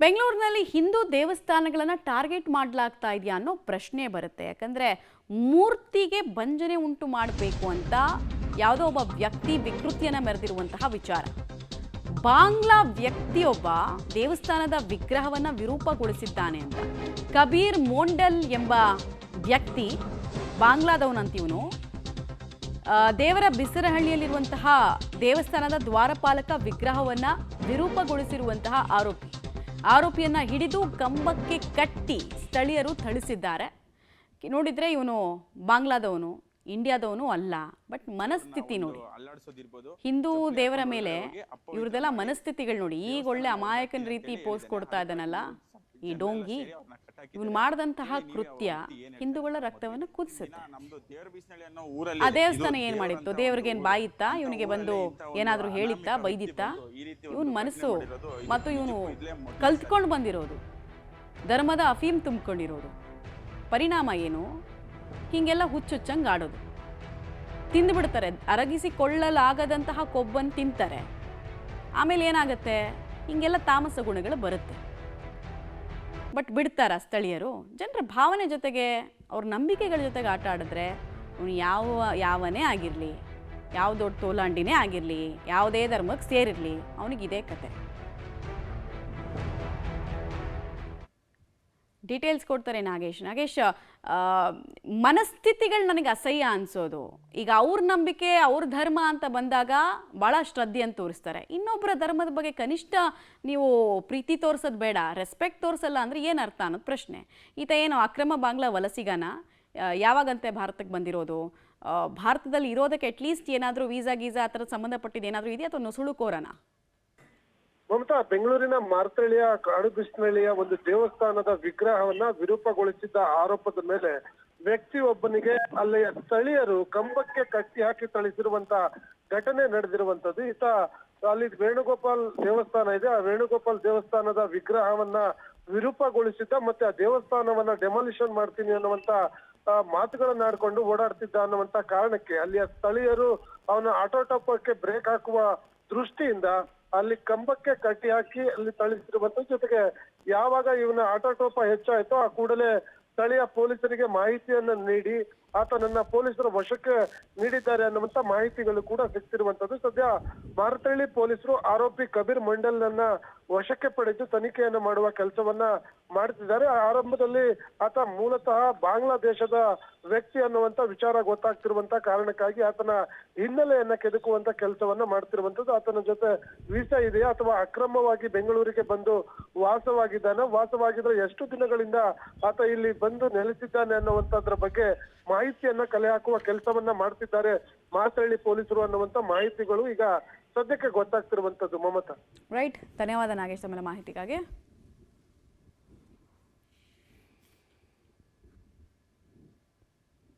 ಬೆಂಗಳೂರಿನಲ್ಲಿ ಹಿಂದೂ ದೇವಸ್ಥಾನಗಳನ್ನು ಟಾರ್ಗೆಟ್ ಮಾಡಲಾಗ್ತಾ ಇದೆಯಾ ಅನ್ನೋ ಪ್ರಶ್ನೆ ಬರುತ್ತೆ. ಯಾಕಂದರೆ ಮೂರ್ತಿಗೆ ಭಂಜನೆ ಉಂಟು ಮಾಡಬೇಕು ಅಂತ ಯಾವುದೋ ಒಬ್ಬ ವ್ಯಕ್ತಿ ವಿಕೃತಿಯನ್ನು ಮೆರೆದಿರುವಂತಹ ವಿಚಾರ. ಬಾಂಗ್ಲಾ ವ್ಯಕ್ತಿಯೊಬ್ಬ ದೇವಸ್ಥಾನದ ವಿಗ್ರಹವನ್ನು ವಿರೂಪಗೊಳಿಸಿದ್ದಾನೆ ಅಂತ. ಕಬೀರ್ ಮೊಂಡಲ್ ಎಂಬ ವ್ಯಕ್ತಿ, ಬಾಂಗ್ಲಾದವನಂತಿವನು, ದೇವರ ಬಿಸರಹಳ್ಳಿಯಲ್ಲಿರುವಂತಹ ದೇವಸ್ಥಾನದ ದ್ವಾರಪಾಲಕ ವಿಗ್ರಹವನ್ನು ವಿರೂಪಗೊಳಿಸಿರುವಂತಹ ಆರೋಪಿಯನ್ನ ಹಿಡಿದು ಕಂಬಕ್ಕೆ ಕಟ್ಟಿ ಸ್ಥಳೀಯರು ಥಳಿಸಿದ್ದಾರೆ. ನೋಡಿದ್ರೆ ಇವನು ಬಾಂಗ್ಲಾದವನು, ಇಂಡಿಯಾದವನು ಅಲ್ಲ. ಬಟ್ ಮನಸ್ಥಿತಿ ನೋಡಿ, ಹಿಂದೂ ದೇವರ ಮೇಲೆ ಇವ್ರದೆಲ್ಲ ಮನಸ್ಥಿತಿಗಳು ನೋಡಿ. ಈಗ ಒಳ್ಳೆ ಅಮಾಯಕನ ರೀತಿ ಪೋಸ್ ಕೊಡ್ತಾ ಇದ್ದಾನಲ್ಲ ಈ ಡೋಂಗಿ, ಇವನು ಮಾಡಿದಂತಹ ಕೃತ್ಯ ಹಿಂದೂಗಳ ರಕ್ತವನ್ನು ಕುದಿಸುತ್ತೆ. ಆ ದೇವಸ್ಥಾನ ಏನ್ ಮಾಡಿತ್ತು? ದೇವ್ರಿಗೆ ಏನ್ ಬಾಯಿತ್ತಾ? ಇವನಿಗೆ ಬಂದು ಏನಾದ್ರೂ ಹೇಳಿತ್ತಾ, ಬೈದಿತ್ತಾ? ಇವನ್ ಮನಸ್ಸು ಮತ್ತು ಇವನು ಕಲ್ತ್ಕೊಂಡು ಬಂದಿರೋದು, ಧರ್ಮದ ಅಫೀಮ್ ತುಂಬಿಕೊಂಡಿರೋದು. ಪರಿಣಾಮ ಏನು? ಹಿಂಗೆಲ್ಲ ಹುಚ್ಚುಚ್ಚಂಗೆ ಆಡೋದು. ತಿಂದುಬಿಡ್ತಾರೆ, ಅರಗಿಸಿಕೊಳ್ಳಲಾಗದಂತಹ ಕೊಬ್ಬನ್ನು ತಿಂತಾರೆ. ಆಮೇಲೆ ಏನಾಗುತ್ತೆ? ಹಿಂಗೆಲ್ಲ ತಾಮಸ ಗುಣಗಳು ಬರುತ್ತೆ. ಬಟ್ ಬಿಡ್ತಾರ ಸ್ಥಳೀಯರು? ಜನರ ಭಾವನೆ ಜೊತೆಗೆ, ಅವ್ರ ನಂಬಿಕೆಗಳ ಜೊತೆಗೆ ಆಟ ಆಡಿದ್ರೆ ಅವನು ಯಾವನೇ ಆಗಿರಲಿ, ಯಾವ ದೊಡ್ಡ ತೋಲಾಂಡಿನೇ ಆಗಿರಲಿ, ಯಾವುದೇ ಧರ್ಮಕ್ಕೆ ಸೇರಿರಲಿ, ಅವನಿಗಿದೆ ಕತೆ. ಡೀಟೇಲ್ಸ್ ಕೊಡ್ತಾರೆ ನಾಗೇಶ್. ಮನಸ್ಥಿತಿಗಳು ನನಗೆ ಅಸಹ್ಯ ಅನಿಸೋದು. ಈಗ ಅವ್ರ ನಂಬಿಕೆ, ಅವ್ರ ಧರ್ಮ ಅಂತ ಬಂದಾಗ ಭಾಳ ಶ್ರದ್ಧೆಯನ್ನು ತೋರಿಸ್ತಾರೆ. ಇನ್ನೊಬ್ಬರ ಧರ್ಮದ ಬಗ್ಗೆ ಕನಿಷ್ಠ ನೀವು ಪ್ರೀತಿ ತೋರಿಸೋದು ಬೇಡ, ರೆಸ್ಪೆಕ್ಟ್ ತೋರಿಸಲ್ಲ ಅಂದರೆ ಏನು ಅರ್ಥ ಅನ್ನೋದು ಪ್ರಶ್ನೆ. ಈತ ಏನು ಅಕ್ರಮ ಬಾಂಗ್ಲಾ ವಲಸಿಗನ? ಯಾವಾಗಂತೆ ಭಾರತಕ್ಕೆ ಬಂದಿರೋದು? ಭಾರತದಲ್ಲಿ ಇರೋದಕ್ಕೆ ಅಟ್ಲೀಸ್ಟ್ ಏನಾದರೂ ವೀಸಾ ಗೀಸಾ ಆ ಥರದ ಸಂಬಂಧಪಟ್ಟಿದ್ದು ಏನಾದರೂ ಇದೆಯಾ ಅಥವಾ ನುಸುಳುಕೋರನ? ಮಮತಾ, ಬೆಂಗಳೂರಿನ ಮಾರ್ತಳ್ಳಿಯ ಕಾಡುಬಿಸ್ನಳ್ಳಿಯ ಒಂದು ದೇವಸ್ಥಾನದ ವಿಗ್ರಹವನ್ನ ವಿರೂಪಗೊಳಿಸಿದ್ದ ಆರೋಪದ ಮೇಲೆ ವ್ಯಕ್ತಿಯೊಬ್ಬನಿಗೆ ಅಲ್ಲಿಯ ಸ್ಥಳೀಯರು ಕಂಬಕ್ಕೆ ಕಟ್ಟಿ ಹಾಕಿ ಥಳಿಸಿರುವಂತ ಘಟನೆ ನಡೆದಿರುವಂತದ್ದು. ಈತ ಅಲ್ಲಿ ವೇಣುಗೋಪಾಲ್ ದೇವಸ್ಥಾನ ಇದೆ, ಆ ವೇಣುಗೋಪಾಲ್ ದೇವಸ್ಥಾನದ ವಿಗ್ರಹವನ್ನ ವಿರೂಪಗೊಳಿಸಿದ್ದ, ಮತ್ತೆ ಆ ದೇವಸ್ಥಾನವನ್ನ ಡೆಮಾಲಿಷನ್ ಮಾಡ್ತೀನಿ ಅನ್ನುವಂತ ಮಾತುಗಳನ್ನ ಆಡ್ಕೊಂಡು ಓಡಾಡ್ತಿದ್ದ ಅನ್ನುವಂತ ಕಾರಣಕ್ಕೆ ಅಲ್ಲಿಯ ಸ್ಥಳೀಯರು ಅವನ ಆಟೋಟೋಪಕ್ಕೆ ಬ್ರೇಕ್ ಹಾಕುವ ದೃಷ್ಟಿಯಿಂದ ಅಲ್ಲಿ ಕಂಬಕ್ಕೆ ಕಟ್ಟಿ ಹಾಕಿ ಅಲ್ಲಿ ಥಳಿಸಿರುವಂತ. ಜೊತೆಗೆ ಯಾವಾಗ ಇವನ ಆಟೋಟೋಪ ಹೆಚ್ಚಾಯ್ತೋ ಆ ಕೂಡಲೇ ಸ್ಥಳೀಯ ಪೊಲೀಸರಿಗೆ ಮಾಹಿತಿಯನ್ನ ನೀಡಿ ಆತನನ್ನ ಪೊಲೀಸರ ವಶಕ್ಕೆ ನೀಡಿದ್ದಾರೆ ಅನ್ನುವಂತ ಮಾಹಿತಿಗಳು ಕೂಡ ಸಿಗ್ತಿರುವಂತದ್ದು. ಸದ್ಯ ಮಾರತಳ್ಳಿ ಪೊಲೀಸರು ಆರೋಪಿ ಕಬೀರ್ ಮಂಡಲ್ನನ್ನ ವಶಕ್ಕೆ ಪಡೆದು ತನಿಖೆಯನ್ನು ಮಾಡುವ ಕೆಲಸವನ್ನ ಮಾಡ್ತಿದ್ದಾರೆ. ಆರಂಭದಲ್ಲಿ ಆತ ಮೂಲತಃ ಬಾಂಗ್ಲಾದೇಶದ ವ್ಯಕ್ತಿ ಅನ್ನುವಂತ ವಿಚಾರ ಗೊತ್ತಾಗ್ತಿರುವಂತ ಕಾರಣಕ್ಕಾಗಿ ಆತನ ಹಿನ್ನೆಲೆಯನ್ನ ಕೆದಕುವಂತ ಕೆಲಸವನ್ನ ಮಾಡ್ತಿರುವಂತದ್ದು. ಆತನ ಜೊತೆ ವೀಸಾ ಇದೆಯಾ ಅಥವಾ ಅಕ್ರಮವಾಗಿ ಬೆಂಗಳೂರಿಗೆ ಬಂದು ವಾಸವಾಗಿದ್ರೆ ಎಷ್ಟು ದಿನಗಳಿಂದ ಆತ ಇಲ್ಲಿ ಬಂದು ನೆಲೆಸಿದ್ದಾನೆ ಅನ್ನುವಂಥದ್ರ ಬಗ್ಗೆ ಮಾಹಿತಿಯನ್ನ ಕಲೆ ಹಾಕುವ ಕೆಲಸವನ್ನ ಮಾಡ್ತಿದ್ದಾರೆ ಮಾರತಳ್ಳಿ ಪೊಲೀಸರು ಅನ್ನುವಂತ ಮಾಹಿತಿಗಳು ಈಗ ಸದ್ಯಕ್ಕೆ ಗೊತ್ತಾಗ್ತಿರುವಂತದ್ದು. ಮಮತಾ, ರೈಟ್. ಧನ್ಯವಾದ ನಾಗೇಶ್ ತಮ್ಮ ಮಾಹಿತಿಗಾಗಿ.